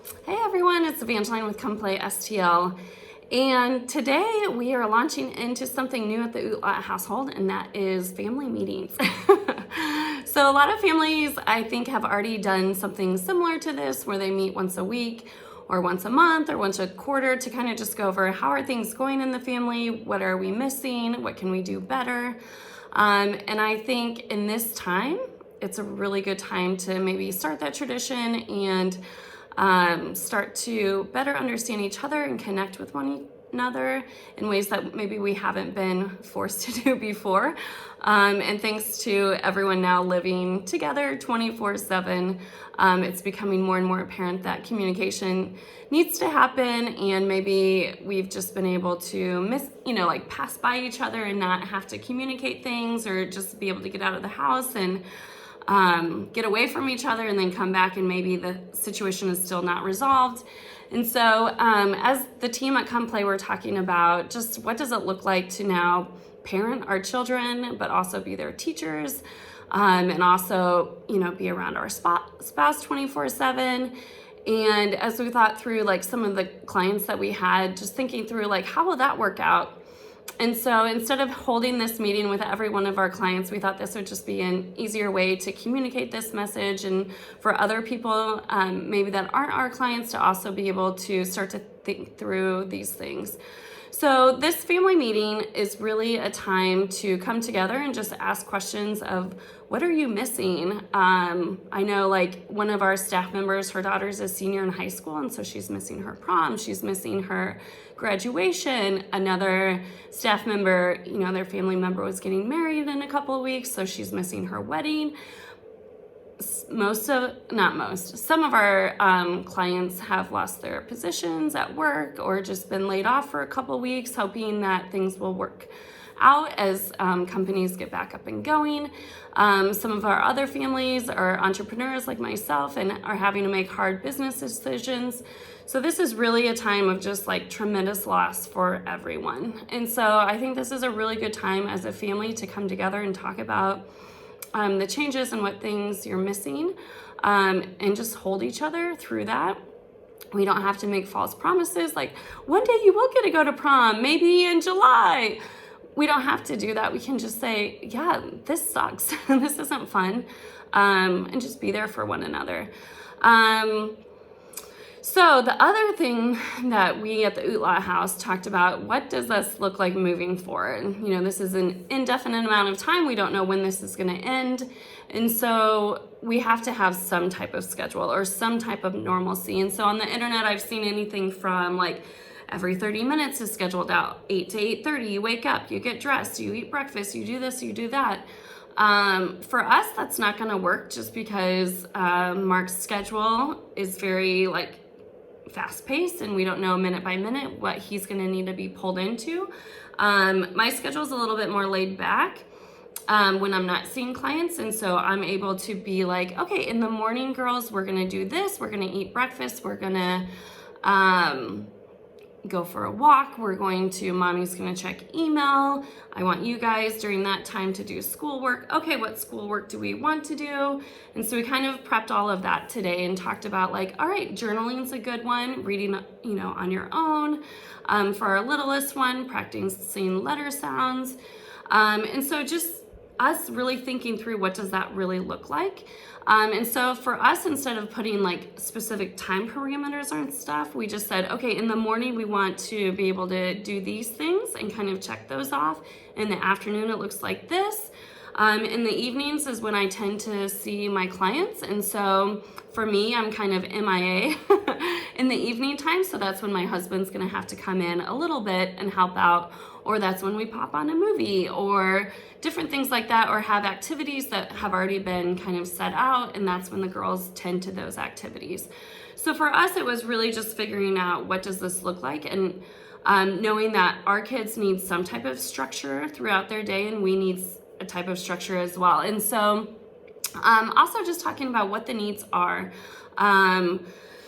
Hey everyone, it's Evangeline with Come Play STL. And today we are launching into something new at the Utlaut household, and that is family meetings. So a lot of families, I think, have already done something similar to this where they meet once a week or once a month or once a quarter to kind of just go over how are things going in the family, what are we missing, what can we do better. And I think in this time, it's a really good time to maybe start that tradition and start to better understand each other and connect with one another in ways that maybe we haven't been forced to do before. And thanks to everyone now living together 24/7, it's becoming more and more apparent that communication needs to happen, and maybe we've just been able to pass by each other and not have to communicate things, or just be able to get out of the house and get away from each other and then come back and maybe the situation is still not resolved. And so as the team at Come Play, we're talking about just what does it look like to now parent our children, but also be their teachers, and also, be around our spouse 24/7. And as we thought through some of the clients that we had, just thinking through how will that work out? And so instead of holding this meeting with every one of our clients, we thought this would just be an easier way to communicate this message, and for other people maybe that aren't our clients to also be able to start to think through these things. So this family meeting is really a time to come together and just ask questions of what are you missing? I know one of our staff members, her daughter's a senior in high school, and so she's missing her prom, she's missing her graduation. Another staff member, their family member was getting married in a couple of weeks, so she's missing her wedding. Some of our clients have lost their positions at work or just been laid off for a couple weeks, hoping that things will work out as companies get back up and going. Some of our other families are entrepreneurs like myself and are having to make hard business decisions. So this is really a time of just tremendous loss for everyone. And so I think this is a really good time as a family to come together and talk about the changes and what things you're missing, and just hold each other through that. We don't have to make false promises one day you will get to go to prom, maybe in July. We don't have to do that. We can just say, yeah, this sucks. This isn't fun, and just be there for one another. So the other thing that we at the Utlaut house talked about, what does this look like moving forward? This is an indefinite amount of time. We don't know when this is going to end. And so we have to have some type of schedule or some type of normalcy. And so on the internet, I've seen anything from every 30 minutes is scheduled out, 8 to 8:30, you wake up, you get dressed, you eat breakfast, you do this, you do that. For us, that's not going to work just because Mark's schedule is very fast-paced, and we don't know minute by minute what he's going to need to be pulled into. My schedule is a little bit more laid back when I'm not seeing clients, and so I'm able to be okay, in the morning, girls, we're going to do this, we're going to eat breakfast, we're going to go for a walk, mommy's going to check email, I want you guys during that time to do schoolwork. Okay, what schoolwork do we want to do? And so we kind of prepped all of that today and talked about all right, journaling's a good one, reading on your own. For our littlest one, practicing letter sounds. And so just us really thinking through what does that really look like. And so for us, instead of putting specific time parameters on stuff, we just said, okay, in the morning we want to be able to do these things and kind of check those off. In the afternoon it looks like this. In the evenings is when I tend to see my clients, and so for me, I'm kind of MIA in the evening time, so that's when my husband's gonna have to come in a little bit and help out, or that's when we pop on a movie or different things like that, or have activities that have already been kind of set out, and that's when the girls tend to those activities. So for us, it was really just figuring out what does this look like, and knowing that our kids need some type of structure throughout their day, and we need a type of structure as well. And so also just talking about what the needs are.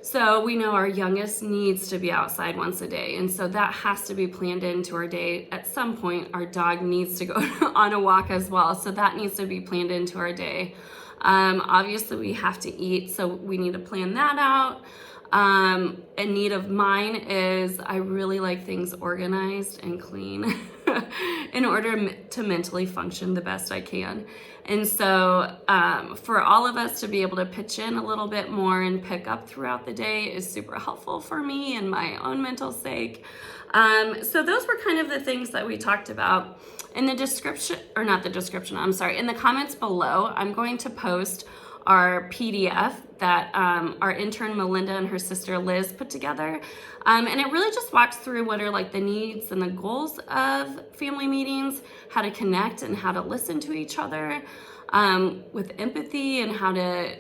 So we know our youngest needs to be outside once a day, and so that has to be planned into our day. At some point, our dog needs to go on a walk as well, so that needs to be planned into our day. Obviously we have to eat, so we need to plan that out. A need of mine is I really like things organized and clean in order to mentally function the best I can. And so for all of us to be able to pitch in a little bit more and pick up throughout the day is super helpful for me and my own mental sake. So those were kind of the things that we talked about. In the description, or not the description, I'm sorry, in the comments below, I'm going to post our PDF that our intern Melinda and her sister Liz put together. And it really just walks through what are like the needs and the goals of family meetings, how to connect and how to listen to each other with empathy, and how to,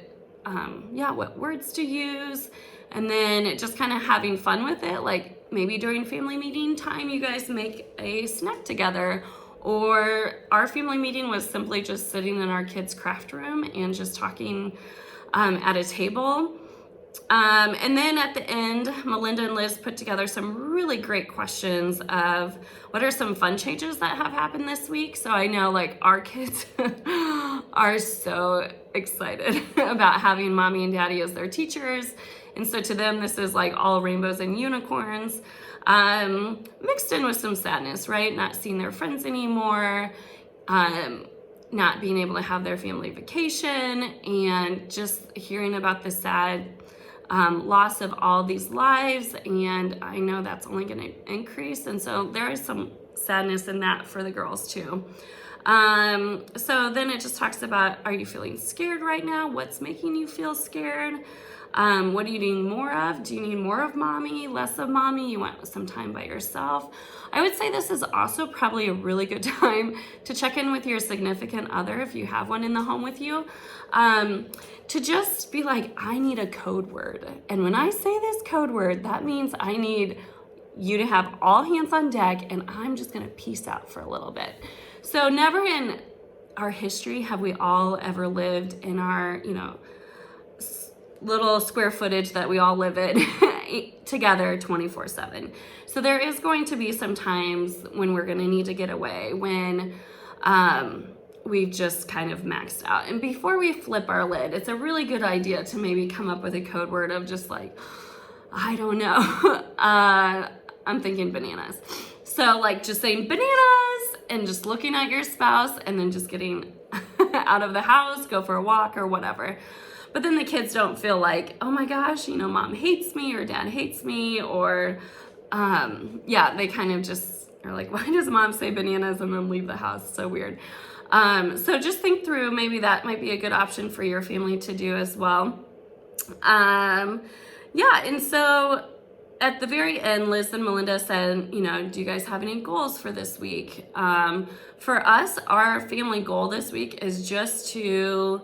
what words to use. And then just kind of having fun with it. Like maybe during family meeting time, you guys make a snack together. Or our family meeting was simply just sitting in our kids' craft room and just talking at a table. And then at the end, Melinda and Liz put together some really great questions of what are some fun changes that have happened this week. So I know like our kids are so excited about having mommy and daddy as their teachers. And so to them, this is like all rainbows and unicorns. Mixed in with some sadness, right? Not seeing their friends anymore, not being able to have their family vacation, and just hearing about the sad loss of all these lives. And I know that's only going to increase. And so there is some sadness in that for the girls too. So then it just talks about, are you feeling scared right now? What's making you feel scared? What do you need more of? Do you need more of mommy, less of mommy? You want some time by yourself? I would say this is also probably a really good time to check in with your significant other if you have one in the home with you, to just be like, I need a code word. And when I say this code word, that means I need you to have all hands on deck, and I'm just gonna peace out for a little bit. So never in our history have we all ever lived in our, little square footage that we all live in together 24/7. So there is going to be some times when we're going to need to get away, when we've just kind of maxed out. And before we flip our lid, it's a really good idea to maybe come up with a code word of just like, I don't know. I'm thinking bananas. So like just saying bananas and just looking at your spouse and then just getting out of the house, go for a walk or whatever. But then the kids don't feel like, oh my gosh, mom hates me or dad hates me, or they kind of just are like, why does mom say bananas and then leave the house? So weird. So just think through, maybe that might be a good option for your family to do as well. And so at the very end, Liz and Melinda said, do you guys have any goals for this week? For us, our family goal this week is just to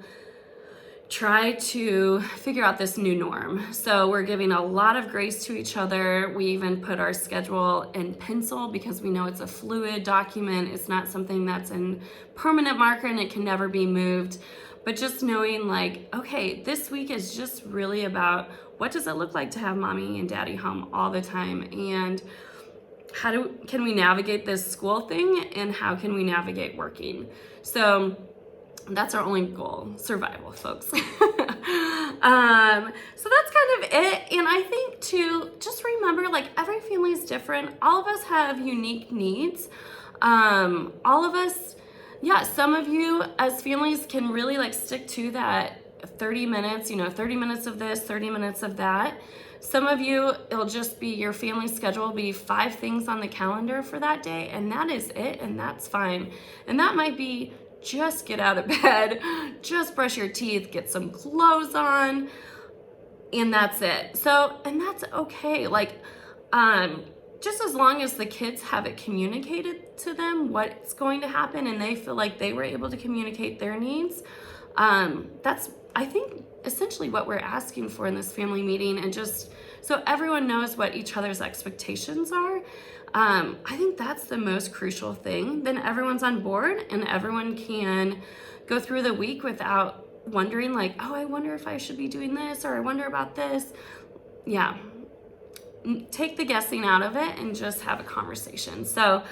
try to figure out this new norm. So we're giving a lot of grace to each other. We even put our schedule in pencil because we know it's a fluid document. It's not something that's in permanent marker and it can never be moved. But just knowing like, okay, this week is just really about what does it look like to have mommy and daddy home all the time, and can we navigate this school thing, and how can we navigate working? So that's our only goal, survival, folks. So that's kind of it. And I think too, just remember, like, every family is different. All of us have unique needs. All of us, some of you as families can really like stick to that 30 minutes, 30 minutes of this, 30 minutes of that. Some of you, it'll just be your family schedule will be 5 things on the calendar for that day, and that is it, and that's fine. And that might be just get out of bed, just brush your teeth, get some clothes on, and that's it. So, and that's okay. Like, just as long as the kids have it communicated to them what's going to happen and they feel like they were able to communicate their needs, that's, I think, essentially what we're asking for in this family meeting, and just so everyone knows what each other's expectations are. I think that's the most crucial thing. Then everyone's on board and everyone can go through the week without wondering like, oh, I wonder if I should be doing this, or I wonder about this. Take the guessing out of it and just have a conversation. So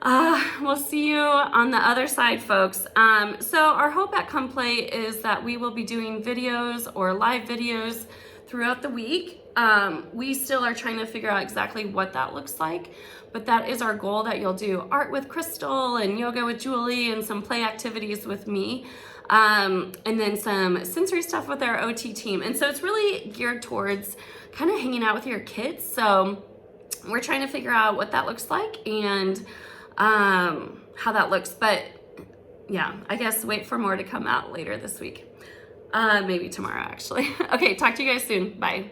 We'll see you on the other side, folks. So our hope at Come Play is that we will be doing videos or live videos throughout the week. We still are trying to figure out exactly what that looks like, but that is our goal, that you'll do art with Crystal and yoga with Julie and some play activities with me. And then some sensory stuff with our OT team. And so it's really geared towards kind of hanging out with your kids. So we're trying to figure out what that looks like and how that looks. But yeah, I guess wait for more to come out later this week. Maybe tomorrow, actually. Okay, talk to you guys soon. Bye.